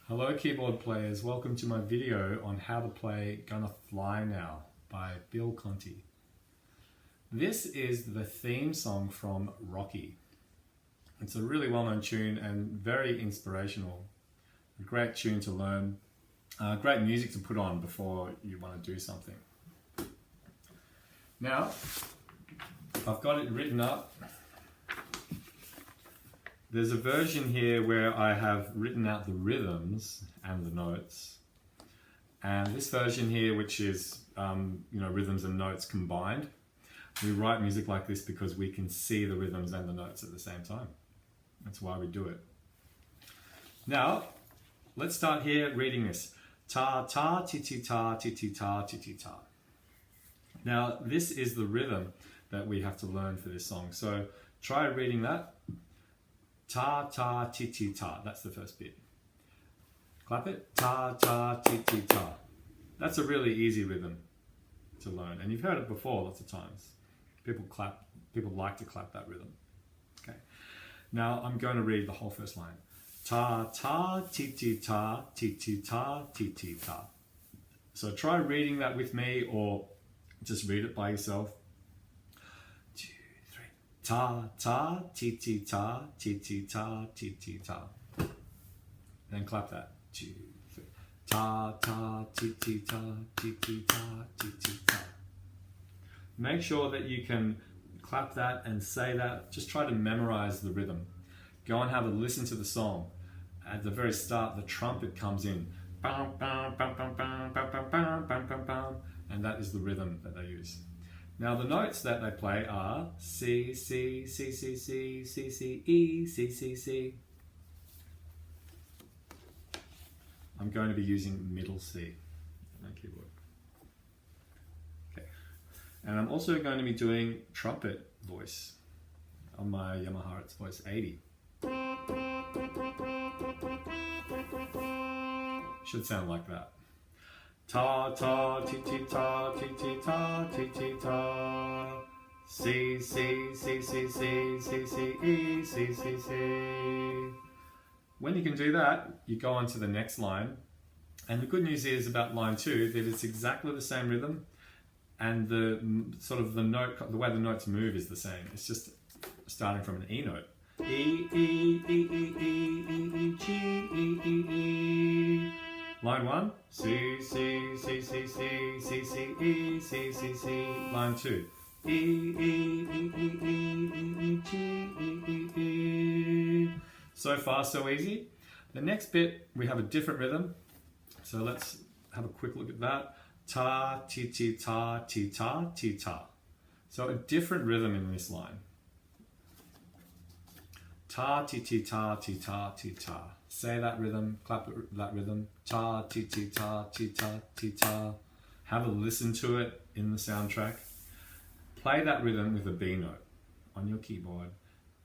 Hello keyboard players, welcome to my video on how to play Gonna Fly Now by Bill Conti. This is the theme song from Rocky. It's a really well-known tune and very inspirational. A great tune to learn, great music to put on before you want to do something. Now, I've got it written up. There's a version here where I have written out the rhythms and the notes. And this version here, which is rhythms and notes combined. We write music like this because we can see the rhythms and the notes at the same time. That's why we do it. Now, let's start here reading this. Ta, ta, ti, ti, ta, ti, ti, ta, ti, ti, ta. Now, this is the rhythm that we have to learn for this song. So try reading that. Ta, ta, ti, ti, ta. That's the first bit. Clap it. Ta, ta, ti, ti, ta. That's a really easy rhythm to learn. And you've heard it before lots of times. People like to clap that rhythm. Okay. Now I'm going to read the whole first line. Ta, ta, ti, ti, ta, ti, ti, ta, ti, ti, ta. So try reading that with me or just read it by yourself. Ta, ta, ti, ti, ta, ti, ti, ta, ti, ti, ta. Then clap that. 2, 3. Ta, ta, ti, ti, ta, ti, ti, ta, ti, ti, ta. Make sure that you can clap that and say that. Just try to memorize the rhythm. Go and have a listen to the song. At the very start, the trumpet comes in. And that is the rhythm that they use. Now the notes that they play are C, C, C, C, C, C, C, E, C, C, C. I'm going to be using middle C on my keyboard. Okay. And I'm also going to be doing trumpet voice on my Yamaha, it's voice 80. Should sound like that. Ta, ta, ti, ti, ta, ti, ti, ta, ti, ti, ta. C, C, C, C, C, C, C, E, C, C, C. When you can do that, you go on to the next line. And the good news is about line 2 that it's exactly the same rhythm and the way the notes move is the same. It's just starting from an E note. E, E, E, E, E, E, E, G, E, E, E. Line 1, C, C, C, C, C, C, C, E, C, C, C. Line 2, E, E, E, E, E, E, E, G, E, E, E. So far, so easy. The next bit, we have a different rhythm. So let's have a quick look at that. Ta, ti, ti, ta, ti, ta, ti, ta. So a different rhythm in this line. Ta, ti, ti, ta, ti, ta, ti, ta. Say that rhythm, clap that rhythm. Ta, ti, ti, ta, ti, ta, ti, ta. Have a listen to it in the soundtrack. Play that rhythm with a B note on your keyboard.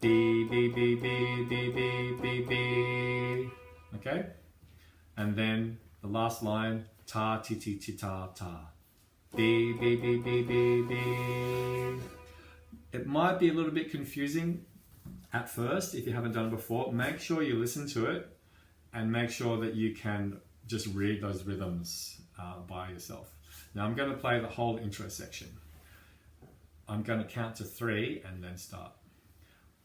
B, B, B, B, B, B, B, B. Okay? And then the last line, ta, ti, ti, ti, ta, ta. B, B, B, B, B, B. It might be a little bit confusing at first if you haven't done it before. Make sure you listen to it and make sure that you can just read those rhythms by yourself. Now I'm going to play the whole intro section. I'm going to count to 3 and then start.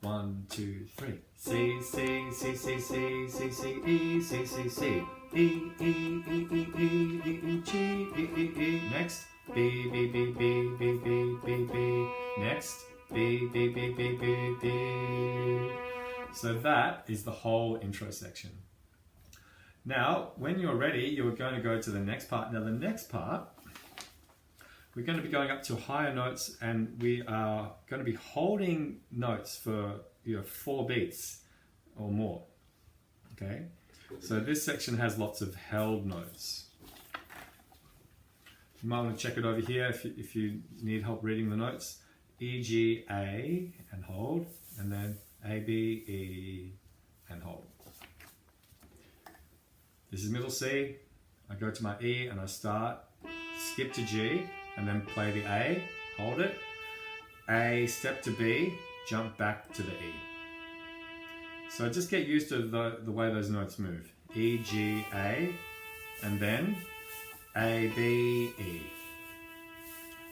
1, 2, 3. C, C, C, C, C, C, C, E, C, C, C. E, E, E, E, E, E, E, G, E, E, E. Next. B, B, B, B, B, B, B, B. Next. B, B, B, B, B, B. So that is the whole intro section. Now, when you're ready, you're going to go to the next part. Now, the next part, we're going to be going up to higher notes and we are going to be holding notes for 4 beats or more. Okay? So this section has lots of held notes. You might want to check it over here if you need help reading the notes. E, G, A, and hold, and then A, B, E, and hold. This is middle C. I go to my E and I start, skip to G, and then play the A, hold it. A, step to B, jump back to the E. So just get used to the way those notes move. E, G, A, and then A, B, E.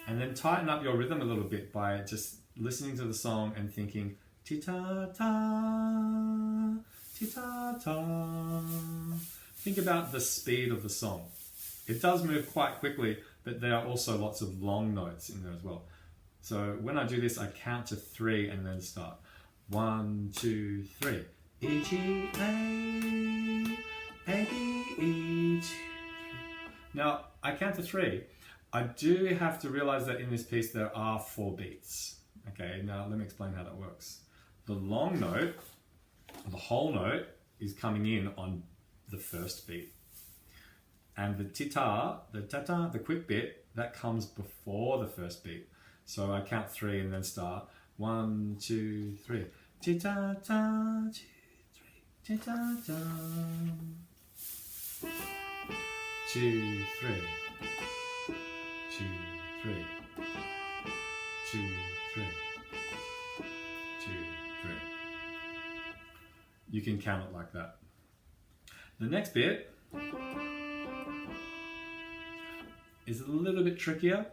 And then tighten up your rhythm a little bit by just listening to the song and thinking ti-ta-ta, ti-ta-ta. Think about the speed of the song. It does move quite quickly, but there are also lots of long notes in there as well. So when I do this, I count to 3 and then start. 1, 2, 3. E, G, A, B, E, 2, 3. Now, I count to 3. I do have to realize that in this piece there are 4 beats. Okay, now let me explain how that works. The long note, the whole note, is coming in on the first beat. And the tita, the ta-ta, the quick bit, that comes before the first beat. So I count 3 and then start. 1, 2, 3. Ti-ta-ta, 2, 3. Ti-ta-ta. 2, 3. 2, 3. 2, 3. 2, 3. You can count it like that. The next bit is a little bit trickier.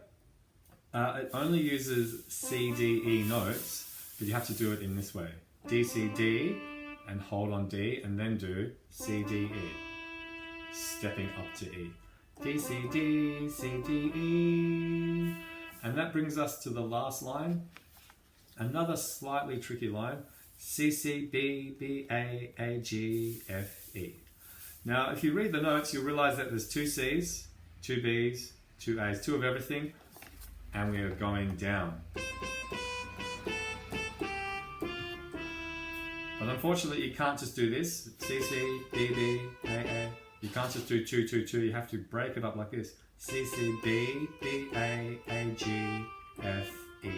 It only uses C, D, E notes, but you have to do it in this way. D, C, D, and hold on D, and then do C, D, E. Stepping up to E. D, C, D, C, D, E. And that brings us to the last line. Another slightly tricky line. C, C, B, B, A, G, F, E. Now, if you read the notes, you'll realize that there's 2 C's, 2 B's, 2 A's, 2 of everything, and we are going down. But unfortunately, you can't just do this. C, C, B, B, A. You can't just do 2, 2, 2. You have to break it up like this. C, C, B, B, A, G, F, E.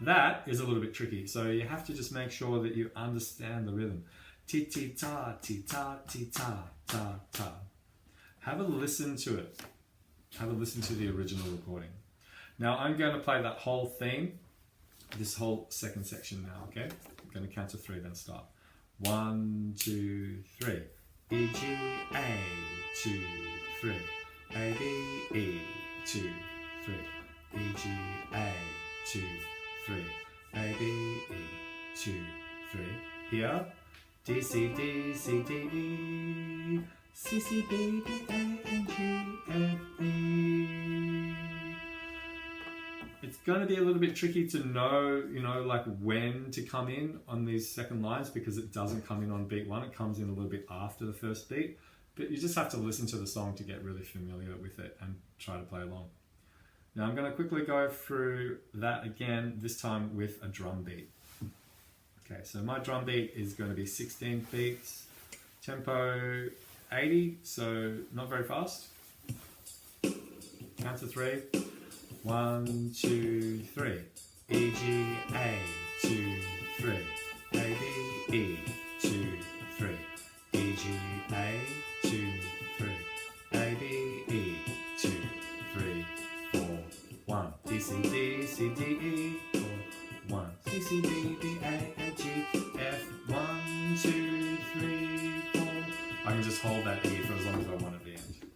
That is a little bit tricky. So you have to just make sure that you understand the rhythm. Ti, ti, ta, ti, ta, ti, ta, ta, ta. Have a listen to it. Have a listen to the original recording. Now I'm going to play that whole thing, this whole second section now, okay? I'm going to count to 3, then start. 1, 2, 3. E, G, A, 2, 3. A, B, E, 2, 3. E, G, A, 2, 3. A, B, E, 2, 3. Here. D, C, D, C, D, E. C, C, B, B, A, G, F, E. It's going to be a little bit tricky to know, like when to come in on these second lines because it doesn't come in on beat 1. It comes in a little bit after the first beat. But you just have to listen to the song to get really familiar with it and try to play along. Now I'm going to quickly go through that again, this time with a drum beat. Okay, so my drum beat is going to be 16 beats, tempo 80, so not very fast. Count to 3. 1, 2, 3. E, G, A, 2, 3. A, B, E, 2, 3. E, G, A, 2, 3. A, B, E, 2, 3, 4, 1. D, C, D, C, D, E, 4, 1. C, C, B, B, A, G, F, 1, 2, 3, 4. I can just hold that E for as long as I want at the end.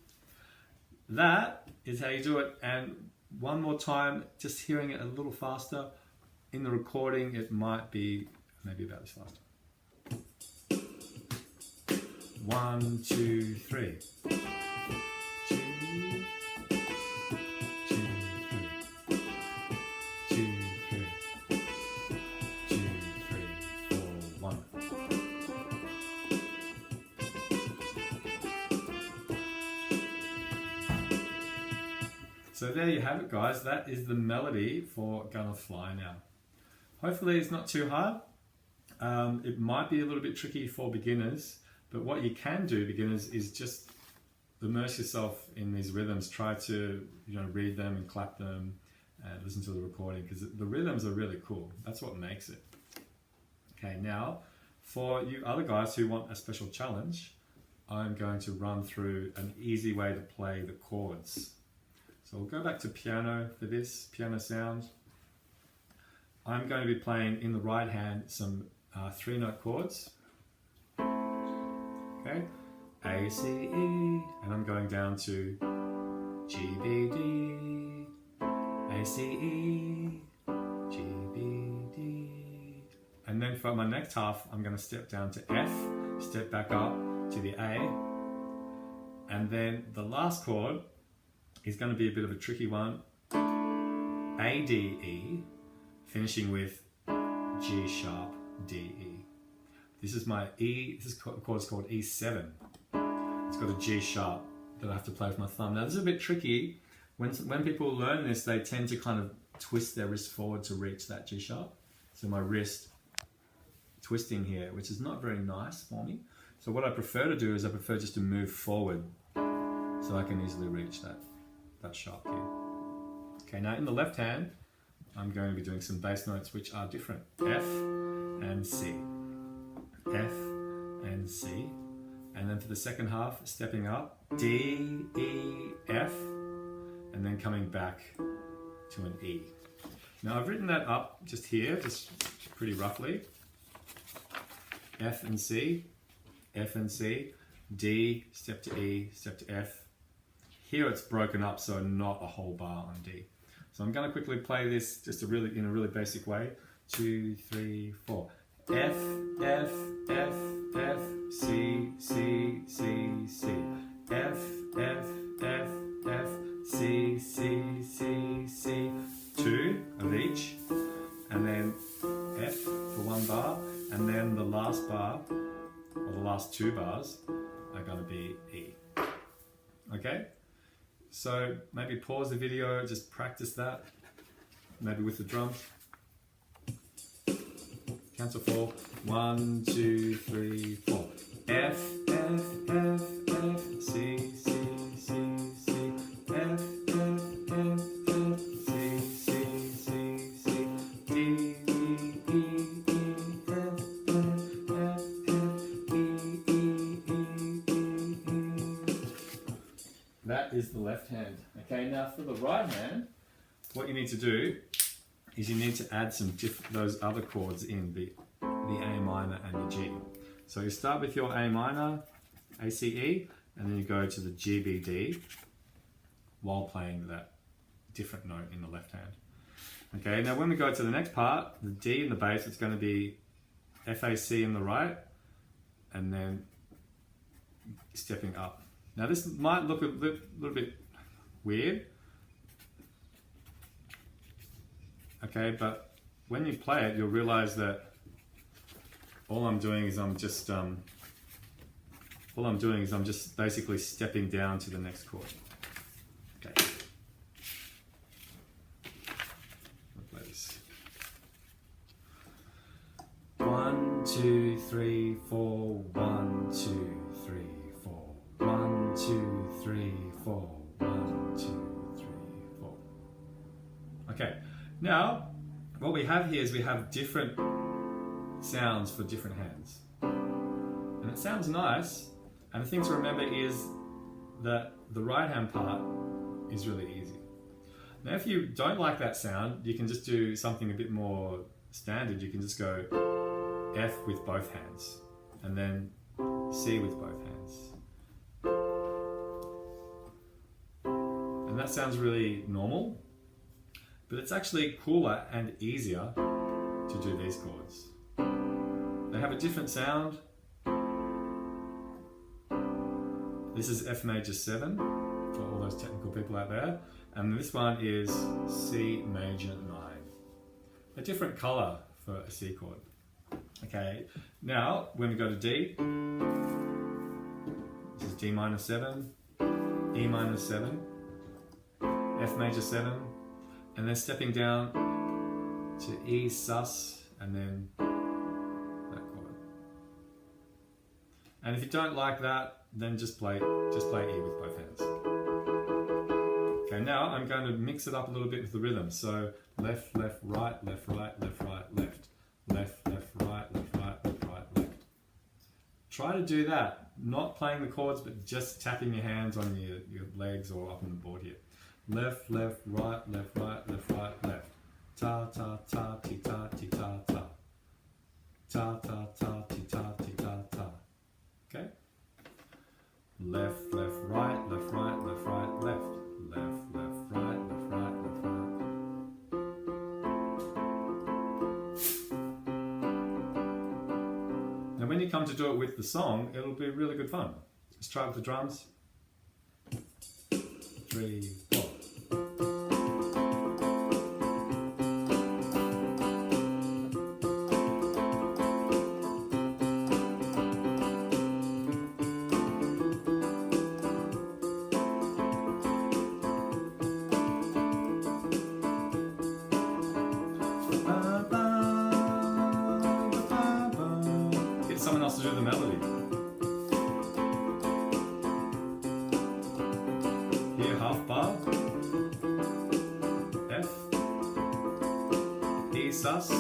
That is how you do it, and one more time, just hearing it a little faster. In the recording, it might be maybe about this faster. 1, 2, 3. 2, 2, 3. 2, 3. 2, 3, 4, 1. So there you have it, guys. That is the melody for Gonna Fly Now. Hopefully it's not too hard. It might be a little bit tricky for beginners, but what you can do, beginners, is just immerse yourself in these rhythms. Try to read them and clap them and listen to the recording, because the rhythms are really cool. That's what makes it. Okay, now for you other guys who want a special challenge, I'm going to run through an easy way to play the chords. So we'll go back to piano for this, piano sound. I'm going to be playing in the right hand some 3-note chords. Okay, A, C, E, and I'm going down to G, B, D, A, C, E, G, B, D. And then for my next half, I'm going to step down to F, step back up to the A, and then the last chord is going to be a bit of a tricky one. A, D, E, finishing with G sharp, D, E. This is my E, this chord is called E7. It's got a G sharp that I have to play with my thumb. Now this is a bit tricky. When people learn this, they tend to kind of twist their wrist forward to reach that G sharp. So my wrist twisting here, which is not very nice for me. So what I prefer to do is I prefer just to move forward so I can easily reach that sharp key. Okay, now in the left hand, I'm going to be doing some bass notes which are different. F and C. F and C. And then for the second half, stepping up, D, E, F, and then coming back to an E. Now I've written that up just here, just pretty roughly. F and C, F and C, D, step to E, step to F. Here it's broken up, so not a whole bar on D. So I'm going to quickly play this just in a really basic way. 2, 3, 4. F, F, F, F, C, C, C, C. F, F, F, F, C, C, C, C. 2 of each. And then F for one bar. And then the last bar, or the last 2 bars, are going to be E. Okay? So maybe pause the video, just practice that, maybe with the drums. Count to 4. 1, 2, 3, 4. F, F, F, F, C, C, C, C. F, F, F, F, C, C, C, C. D, E, E, E, F, F, F, F, E, E, E, E, E. That is the left hand. Okay, now for the right hand, what you need to do is you need to add those other chords in, the A minor and the G. So you start with your A minor, A, C, E, and then you go to the G, B, D while playing that different note in the left hand. Okay, now when we go to the next part, the D in the bass, it's going to be F, A, C in the right, and then stepping up. Now this might look a little bit weird, okay, but when you play it, you'll realize that all I'm doing is I'm just basically stepping down to the next chord. Okay. I'll play this. 1, 2, 3, 4. 1, 2, 3, 4. 1, 2, 3, 4. 1, 2, 3, 4. Okay. Now, what we have here is we have different sounds for different hands. And it sounds nice, and the thing to remember is that the right hand part is really easy. Now if you don't like that sound, you can just do something a bit more standard. You can just go F with both hands, and then C with both hands. And that sounds really normal, but it's actually cooler and easier to do these chords. They have a different sound. This is F major 7 for all those technical people out there, and this one is C major 9. A different color for a C chord. Okay, now when we go to D, this is D minor 7, E minor 7, F major 7, and then stepping down to E sus, and then that chord. And if you don't like that, then just play E with both hands. Okay, now I'm going to mix it up a little bit with the rhythm. So left, left, right, left, right, left, right, left. Left, left, right, left, right, left, right, left. Try to do that, not playing the chords, but just tapping your hands on your legs or up on the board here. Left, left, right, left, right, left, right, left. Ta, ta, ta, ti, ta, ti, ta, ta. Ta, ta, ta, ti, ta, ti, ta, ta. Okay? Left, left, right, left, right, left, right, left. Left, left, right, left, right, left, right. Now when you come to do it with the song, it'll be really good fun. Let's try it with the drums. 3, 4. Get someone else to do the melody. Here, half bar. F. E sus.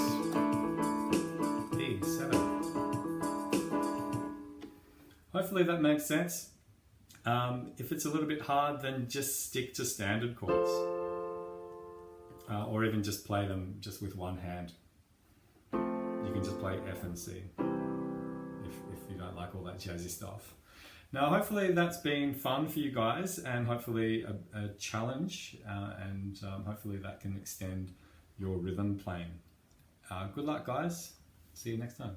E 7. Hopefully that makes sense. If it's a little bit hard, then just stick to standard chords. Or even just play them just with one hand. You can just play F and C if you don't like all that jazzy stuff. Now hopefully that's been fun for you guys, and hopefully a challenge, and hopefully that can extend your rhythm playing. Good luck guys, see you next time.